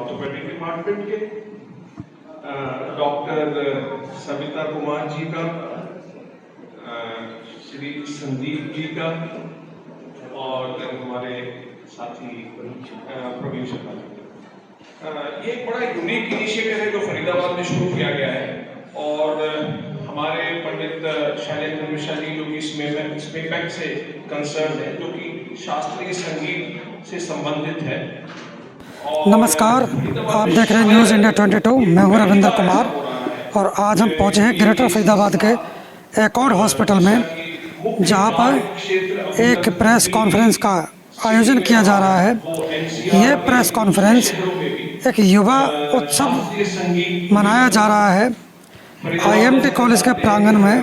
Orthopaedic department के, doctor Savita Kumar ji का, श्री संदीप जी का और हमारे साथी प्रवीण शर्मा जी का। ये एक बड़ा यूनिक इनिशिएटिव है जो फरीदाबाद में शुरू किया गया है और हमारे पंडित शैलेंद्र मिश्रा जी जो कि स्मेपैक से कंसर्न है, जो कि शास्त्रीय संगीत से संबंधित है। नमस्कार, आप देख रहे हैं न्यूज़ इंडिया 22। मैं हूं रविंद्र कुमार और आज हम पहुंचे हैं ग्रेटर फरीदाबाद के एकॉर्ड हॉस्पिटल में, जहां पर एक प्रेस कॉन्फ्रेंस का आयोजन किया जा रहा है। ये प्रेस कॉन्फ्रेंस एक युवा उत्सव मनाया जा रहा है IMT कॉलेज के प्रांगण में।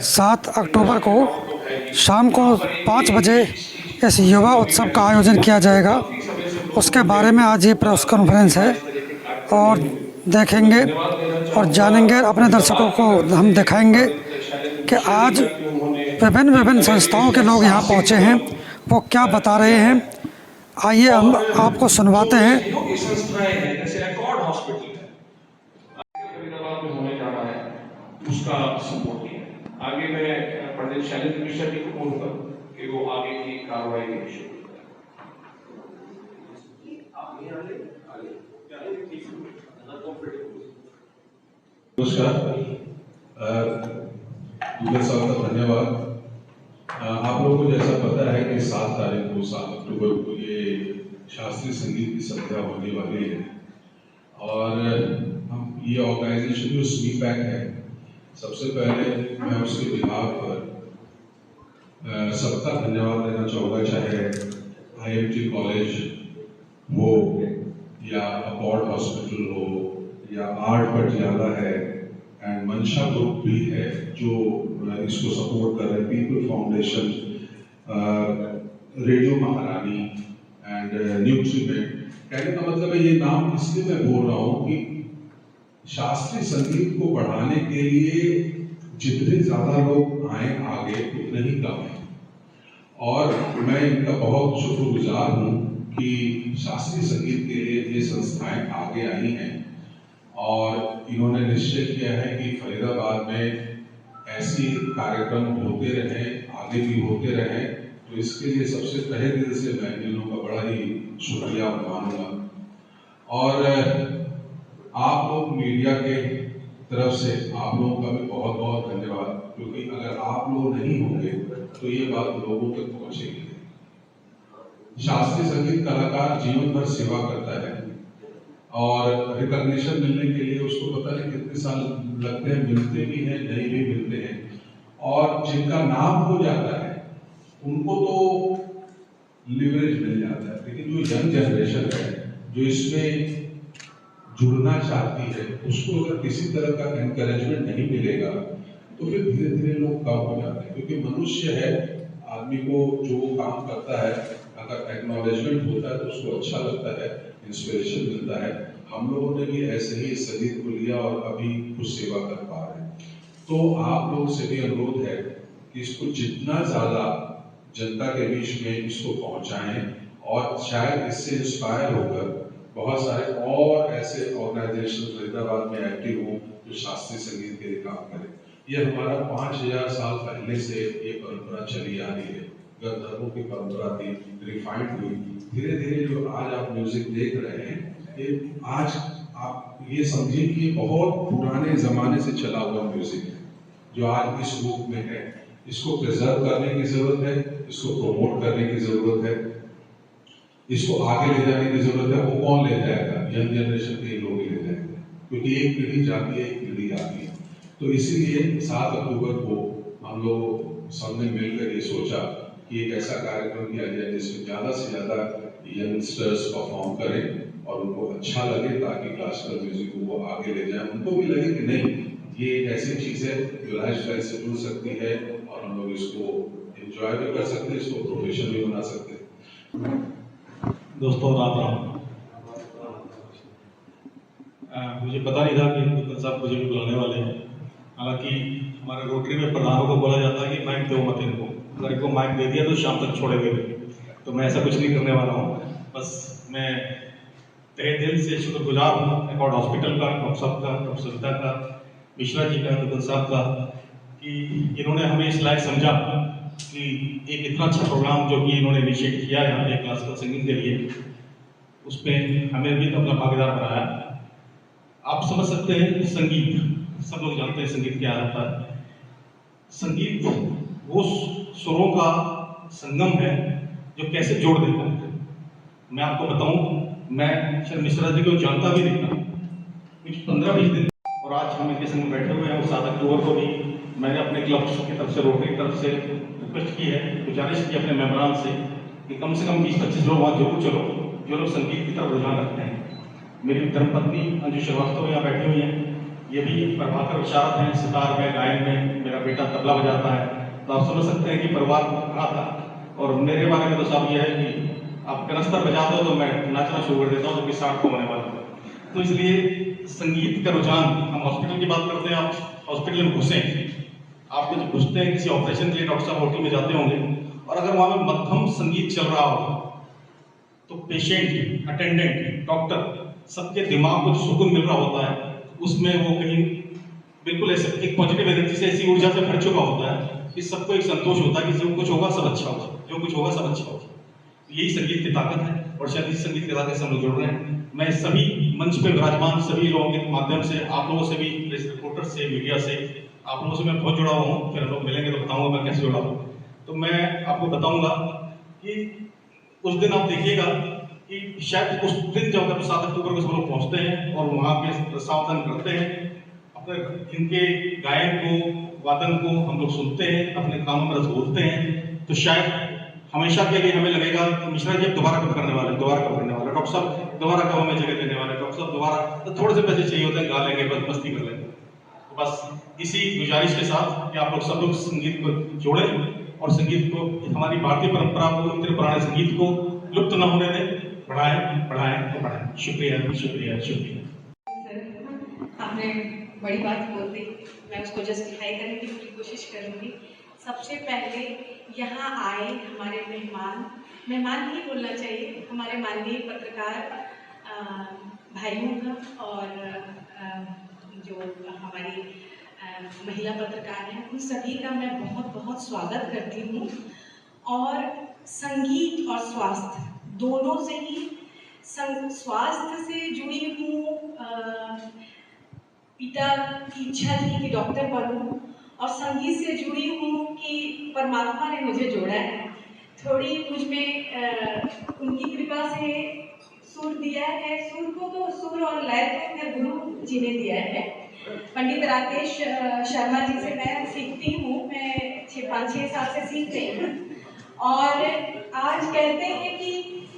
7 अक्टूबर को शाम को 5 बजे इस युवा उत्सव का आयोजन किया जाएगा। उसके बारे में आज ये प्रेस कॉन्फ्रेंस है और देखेंगे और जानेंगे, अपने दर्शकों को हम दिखाएंगे कि आज विभिन्न संस्थाओं के लोग यहाँ पहुँचे हैं, वो क्या बता रहे हैं। आइए हम आपको सुनवाते हैं। उसका सपोर्ट किया। आगे मैं पंडित शैलेंद्र मिश्रा जी को बोलूंगा कि वो आगे की कार्रवाई शुरू नमस्कार, दुबे साहब का धन्यवाद। आप लोगों को जैसा पता है कि 7 तारीख को 7 अक्टूबर को ये शास्त्रीय संगीत की संध्या होने वाली है और हम ये ऑर्गेनाइजेशन जो स्मीपैक है, सबसे पहले मैं उसके बिहार पर सबका धन्यवाद देना चाहूँगा, चाहे IMT कॉलेज हो या अकॉर्ड हॉस्पिटल हो या आर्ट पटियाला है एंड मंशा ग्रुप भी है जो इसको सपोर्ट कर रहे हैं, पीपल फाउंडेशन, रेडियो महारानी एंड न्यूट्रीमेंट। कहने का मतलब है, ये नाम इसलिए मैं बोल रहा हूँ कि शास्त्रीय संगीत को बढ़ाने के लिए जितने ज़्यादा लोग आए आगे उतने ही कम हैं और मैं इनका बहुत शुक्रगुजार हूँ कि शास्त्रीय संगीत के लिए ये संस्थाएं आगे आई हैं और इन्होंने निश्चय किया है कि फरीदाबाद में ऐसी कार्यक्रम होते रहें, आगे भी होते रहें। तो इसके लिए सबसे तहे दिल से मैं इन लोगों का बड़ा ही शुक्रिया मानूंगा। और आप लोग मीडिया के तरफ से आप लोगों का भी बहुत बहुत धन्यवाद, क्योंकि अगर आप लोग नहीं होंगे तो ये बात लोगों तक पहुंचेगी। शास्त्रीय संगीत कलाकार जीवन भर सेवा करता है और रिकॉग्निशन मिलने के लिए उसको पता नहीं कितने साल लगते हैं, मिलते भी हैं, नहीं भी मिलते हैं। और जिनका नाम हो जाता है उनको तो लिवरेज मिल जाता है, लेकिन जो यंग जनरेशन है जो इसमें जुड़ना चाहती है, उसको अगर किसी तरह का एनकरेजमेंट नहीं मिलेगा तो फिर धीरे धीरे लोग कम हो जाते हैं। क्योंकि मनुष्य है, आदमी को जो काम करता है अगर एक्नॉलेजमेंट होता है तो उसको अच्छा लगता है, इंस्पिरेशन मिलता है। हम लोगों ने भी ऐसे ही संगीत को लिया और अभी कुछ सेवा कर पा रहे हैं। तो आप लोगों से भी अनुरोध है कि इसको जितना ज़्यादा जनता के बीच में इसको पहुंचाएं और शायद इससे इंस्पायर होकर बहुत सारे और ऐसे ऑर्गेनाइजेशन फरीदाबाद में एक्टिव हों जो शास्त्रीय संगीत के लिए काम करें। ये हमारा 5000 साल पहले से ये परंपरा चली आ रही है, गंधर्वों की परंपरा थी, रिफाइंड हुई। धीरे धीरे जो आज आप म्यूजिक देख रहे हैं, ये आज आप ये समझिए कि बहुत पुराने जमाने से चला हुआ म्यूजिक है जो आज इस रूप में है। इसको प्रिजर्व करने की जरूरत है, इसको प्रमोट करने की जरूरत है, इसको आगे ले जाने की जरूरत है। वो कौन ले जाएगा? यंग जनरेशन के लोग ही ले जाएंगे, क्योंकि एक पीढ़ी जाती है, एक पीढ़ी आती है। तो इसीलिए 7 अक्टूबर को हम लोग सबने मिलकर ये सोचा कि एक ऐसा कार्यक्रम किया जाए जिसमें ज़्यादा से ज़्यादा यंगस्टर्स परफॉर्म करें और उनको अच्छा लगे, ताकि क्लासिकल म्यूजिक को वो आगे ले जाएं। उनको भी लगे कि नहीं, ये एक ऐसी चीज़ है जो लाइफस्टाइल से जुड़ सकती है और हम लोग इसको एंजॉय भी कर सकते हैं, इसको प्रोफेशन भी बना सकते हैं। दोस्तों राम राम। मुझे पता नहीं था कि गुप्ता साहब मुझे भी बुलाने वाले हैं। हालांकि हमारे रोटरी में प्रधानों को बोला जाता है कि माइक दो मत इनको, अगर इनको माइक दे दिया तो शाम तक छोड़ेंगे, तो मैं ऐसा कुछ नहीं करने वाला हूँ। बस मैं तहे दिल से शुक्रगुजार हूँ एकॉर्ड हॉस्पिटल का, डॉक्टर साहब का, डॉक्टर सविता का, मिश्रा जी का, दुबल साहब का, कि इन्होंने हमें इस लायक समझा कि एक इतना अच्छा प्रोग्राम जो कि इन्होंने इनिशिएट किया है यहाँ पे क्लासिकल सिंगिंग के लिए, उसमें हमें भी तो अपना भागीदार बनाया। आप समझ सकते हैं संगीत, सब लोग जानते हैं संगीत क्या होता है। संगीत वो सुरों का संगम है जो कैसे जोड़ देता है। मैं आपको बताऊं, मैं शर्म मिश्रा जी को जानता भी नहीं था कुछ 15-20 दिन, और आज हम इनके संग बैठे हुए हैं। और 7 अक्टूबर को भी मैंने अपने क्लब की तरफ से, रोटरी की तरफ से रिक्वेस्ट की है, गुजारिश की अपने मेंबरान से कि कम से कम 20-25 लोग वहाँ जरूर चलो जो लोग संगीत की तरफ रुझान रखते हैं। मेरी धर्मपत्नी अंजू श्रीवास्तव यहाँ बैठी हुई हैं, ये भी प्रभाकर विशारद हैं, सितार में, गायन में। मेरा बेटा तबला बजाता है। तो आप समझ सकते हैं कि परिवार कहाँ था। और मेरे बारे में तो साहब यह है कि आप कनस्तर बजा दो तो मैं नाचना शुरू कर देता हूँ, जो कि 60 को होने वाला है। तो इसलिए संगीत का रुझान, हम हॉस्पिटल की बात करते हैं, आप हॉस्पिटल में घुसे, आप जब घुसते हैं किसी ऑपरेशन के लिए, डॉक्टर साहब ओटी में जाते होंगे, और अगर वहाँ में मध्यम संगीत चल रहा हो तो पेशेंट, अटेंडेंट, डॉक्टर, सबके दिमाग को जो सुकून मिल रहा होता है, उसमें वो कहीं बिल्कुल ऐसे एक पॉजिटिव एनर्जी से, ऐसी ऊर्जा से भर चुका होता है कि सबको एक संतोष होता है कि जो कुछ होगा सब अच्छा होगा, जो कुछ होगा सब अच्छा होगा। यही संगीत की ताकत है, और शायद इस संगीत की ताकत से हम लोग जुड़ रहे हैं। मैं सभी मंच पे विराजमान सभी लोगों के माध्यम से, आप लोगों से भी, प्रेस रिपोर्टर से, मीडिया से, आप लोगों से मैं बहुत जुड़ा हुआ हूँ। फिर हम लोग मिलेंगे तो बताऊंगा मैं कैसे जुड़ा हूँ। तो मैं आपको बताऊंगा कि उस दिन आप देखिएगा कि शायद उस दिन जब 7 अक्टूबर को सब लोग पहुँचते हैं और वहाँ पे सावधान करते हैं, अपने इनके गायन को, वादन को हम लोग सुनते हैं, अपने कानों में रस घोलते हैं, तो शायद हमेशा के लिए हमें लगेगा कि मिश्रा जी अब दोबारा कब करने वाले, दोबारा कब करने वाले, डॉक्टर साहब दोबारा कब हमें जगह देने वाले, डॉक्टर साहब दोबारा, तो थोड़े से पैसे चाहिए होते हैं, गा लेंगे, बस मस्ती कर लेंगे। तो बस इसी गुजारिश के साथ कि आप लोग सब लोग संगीत को जोड़ें और संगीत को, हमारी भारतीय परंपरा को, इतने पुराने संगीत को लुप्त न होने दें, बढ़ाएं, बढ़ाएं और बढ़ाएं। शुक्रिया, शुक्रिया, शुक्रिया। आपने बड़ी बात बोल दी, मैं उसको जस्टिफाई करने की पूरी कोशिश करूँगी। सबसे पहले यहाँ आए हमारे मेहमान ही बोलना चाहिए, हमारे माननीय पत्रकार भाइयों का, और जो हमारी महिला पत्रकार हैं, उन सभी का मैं बहुत बहुत स्वागत करती हूँ। और संगीत और स्वास्थ्य दोनों से ही, स्वास्थ्य से जुड़ी हूँ, पिता की इच्छा थी कि डॉक्टर बनूं, और संगीत से जुड़ी हूँ कि परमात्मा ने मुझे जोड़ा है, थोड़ी मुझ में उनकी कृपा से सुर दिया है। सुर को तो, सुर और लय को मेरे गुरु जी ने दिया है। पंडित राकेश शर्मा जी से मैं सीखती हूँ, मैं 5-6 साल से सीख रही हूँ। और आज कहते हैं कि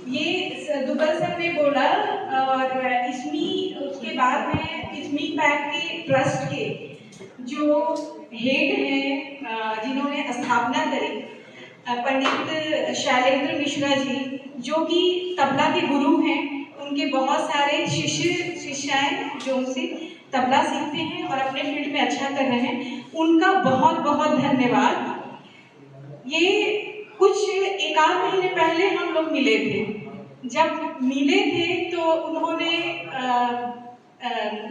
ये दुबल सर ने बोला, और इसमें उसके बाद में इसमें पैक के ट्रस्ट के जो हेड हैं, जिन्होंने स्थापना करी, पंडित शैलेंद्र मिश्रा जी, जो कि तबला के गुरु हैं, उनके बहुत सारे शिष्याएं जो उनसे तबला सीखते हैं और अपने फील्ड में अच्छा कर रहे हैं, उनका बहुत बहुत धन्यवाद। ये कुछ 1-8 महीने पहले हम लोग मिले थे। जब मिले थे तो उन्होंने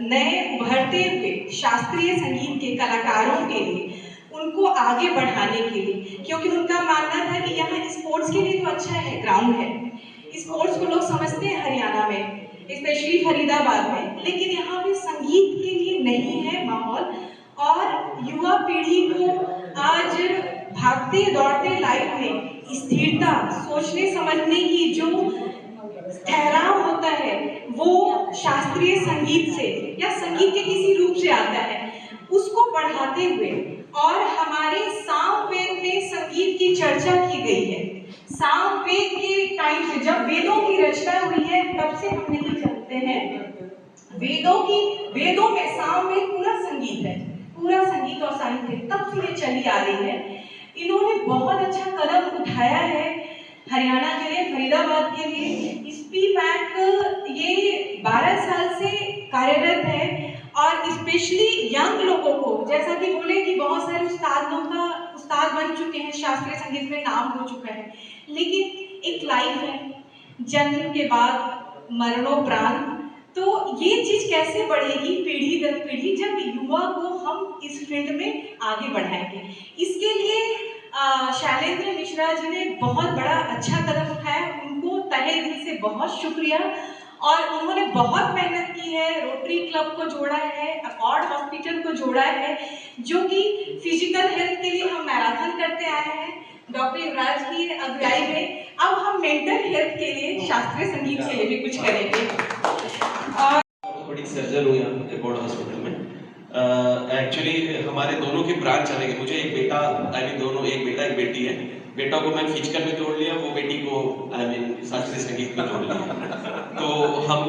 नए उभरते हुए शास्त्रीय संगीत के कलाकारों के लिए, उनको आगे बढ़ाने के लिए, क्योंकि उनका मानना था कि यहाँ स्पोर्ट्स के लिए तो अच्छा है, ग्राउंड है, स्पोर्ट्स को लोग समझते हैं हरियाणा में, स्पेशली फरीदाबाद में, लेकिन यहाँ पे संगीत के लिए नहीं है माहौल। और युवा पीढ़ी को आज भागते दौड़ते लाइफ में स्थिरता, सोचने समझने की जो ठहराव होता है, वो शास्त्रीय संगीत से या संगीत के किसी रूप से आता है, उसको बढ़ाते हुए। और हमारे सामवेद में संगीत की चर्चा की गई है। सामवेद के टाइम से, जब वेदों की रचना हुई है, तब से हम नहीं जानते हैं। वेदों में सामवेद पूरा संगीत है, पूरा संगीत और साहित्य तब से ये चली आ रही है। इन्होंने बहुत अच्छा कदम उठाया है हरियाणा के लिए, फरीदाबाद के लिए। स्पी बैंक ये 12 साल से कार्यरत है, और स्पेशली यंग लोगों को, जैसा कि बोले कि बहुत सारे उस्ताद बन चुके हैं, शास्त्रीय संगीत में नाम हो चुका है, लेकिन एक लाइफ है, जन्म के बाद मरणोपरांत, तो ये चीज कैसे बढ़ेगी पीढ़ी दर पीढ़ी जब युवा को हम इस फील्ड में आगे बढ़ाएंगे। इसके लिए शैलेंद्र मिश्रा जी ने बहुत बड़ा अच्छा कदम उठाया, उनको तहे दिल से बहुत शुक्रिया। और उन्होंने बहुत मेहनत की है, रोटरी क्लब को जोड़ा है, अकॉर्ड हॉस्पिटल को जोड़ा है, जो कि फिजिकल हेल्थ के लिए हम मैराथन करते आए हैं डॉक्टर युवराज की अगुवाई में। अब हम मेंटल हेल्थ के लिए, शास्त्रीय संगीत के लिए भी कुछ करेंगे। बड़ी सर्जन हूँ यहाँ एकॉर्ड हॉस्पिटल में। एक्चुअली हमारे दोनों के ब्रांच चलेंगे। मुझे एक बेटा, दोनों, एक बेटा एक बेटी है। बेटा को मैं फिजिकल में जोड़ लिया, वो बेटी को शास्त्रीय संगीत में जोड़ लिया। तो हम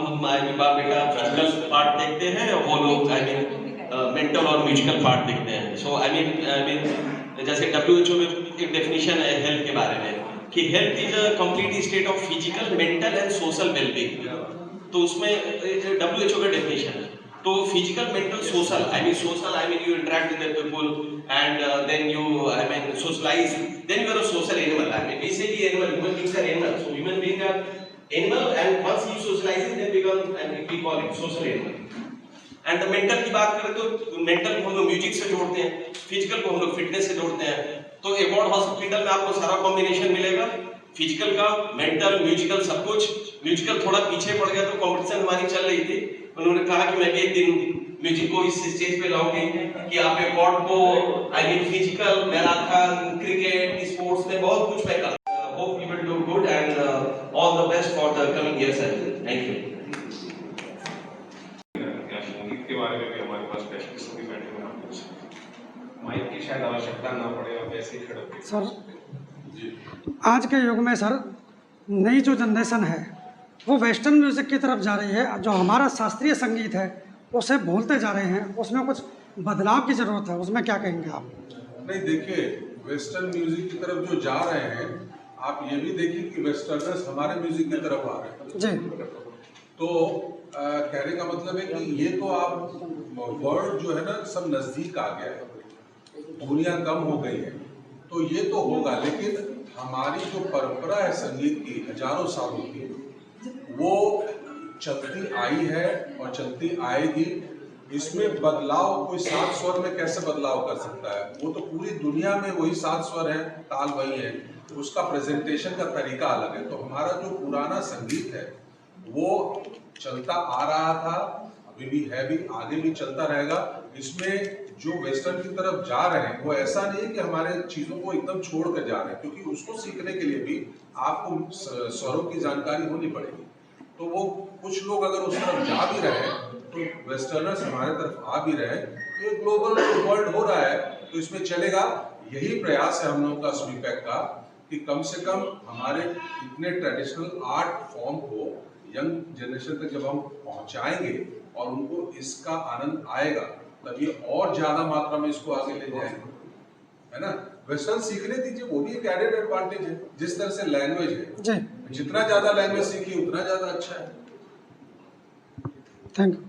बाप बेटा फिजिकल पार्ट देखते हैं और वो लोग मेंटल और म्यूजिकल पार्ट देखते हैं। सो जैसे WHO में एक डेफिनेशन है हेल्थ के बारे में कि health is a complete state of physical, mental and social wellbeing. तो उसमें WHO का डेफिनेशन है। तो physical, mental, social, social you interact with the people and then you socialize, then you are a social animal. Basically animal, human beings are animals. So human beings are animal, and once you socialize then become, we call it social animal. And mental की बात करें तो mental को हम लोग music से जोड़ते हैं, फिजिकल को हम लोग फिटनेस से जोड़ते हैं। तो एकॉर्ड हॉस्पिटल में आपको सारा कॉम्बिनेशन मिलेगा, फिजिकल का, मेंटल, म्यूजिकल, सब कुछ। म्यूजिकल थोड़ा पीछे पड़ गया तो कंपटीशन हमारी चल रही थी। उन्होंने कहा कि मैं भी एक दिन म्यूजिक को इस स्टेज पे लाऊंगी कि आप एकॉर्ड को फिजिकल, मैराथन, क्रिकेट, स्पोर्ट्स में बहुत कुछ मैं कर। Hope you will do good and all the best for the coming years. Thank you. के बारे में भी हमारे पास स्पेशलिस्ट भी बैठे हुए हैं। माइक की शायद आवश्यकता ना पड़े और वैसे ही खड़े होकर सर, आज के युग में सर नई जो जनरेशन है वो वेस्टर्न म्यूज़िक की तरफ जा रही है। जो हमारा शास्त्रीय संगीत है उसे भूलते जा रहे हैं, उसमें कुछ बदलाव की ज़रूरत है, उसमें क्या कहेंगे आप? नहीं, देखिए, वेस्टर्न म्यूजिक की तरफ जो जा रहे हैं, आप ये भी देखिए कि वेस्टर्नर्स हमारे म्यूजिक की तरफ आ रहे हैं जी। तो कहने का मतलब है कि ये तो आप वर्ल्ड जो है ना सब नजदीक आ गया है, दुनिया कम हो गई है, तो ये तो होगा। लेकिन हमारी जो परंपरा है संगीत की हजारों सालों की, वो चलती आई है और चलती आएगी। इसमें बदलाव कोई 7 स्वर में कैसे बदलाव कर सकता है? वो तो पूरी दुनिया में वही 7 स्वर है, ताल वही है, उसका प्रेजेंटेशन का तरीका अलग है। तो हमारा जो पुराना संगीत है वो चलता आ रहा था, अभी भी है, भी आगे भी चलता रहेगा। इसमें जो वेस्टर्न की तरफ जा रहे हैं वो ऐसा नहीं है कि हमारे चीज़ों को एकदम छोड़ कर जा रहे हैं, क्योंकि उसको सीखने के लिए भी आपको स्वरों की जानकारी होनी पड़ेगी। तो वो कुछ लोग अगर उस तरफ जा भी रहे हैं तो वेस्टर्नर्स हमारे तरफ आ भी रहे हैं, तो ये ग्लोबल वर्ल्ड हो रहा है, तो इसमें चलेगा। यही प्रयास है हम लोगों का स्वीपैक का कि कम से कम हमारे इतने ट्रेडिशनल आर्ट फॉर्म को यंग जनरेशन तक जब हम पहुंचाएंगे और उनको इसका आनंद आएगा, तब ये और ज्यादा मात्रा में इसको आगे ले जाएंगे, है ना। वेस्टर्न सीखने दीजिए, वो भी एक एडेड एडवांटेज है। जिस तरह से लैंग्वेज है, जितना ज्यादा लैंग्वेज सीखिए उतना ज्यादा अच्छा है। Thank you.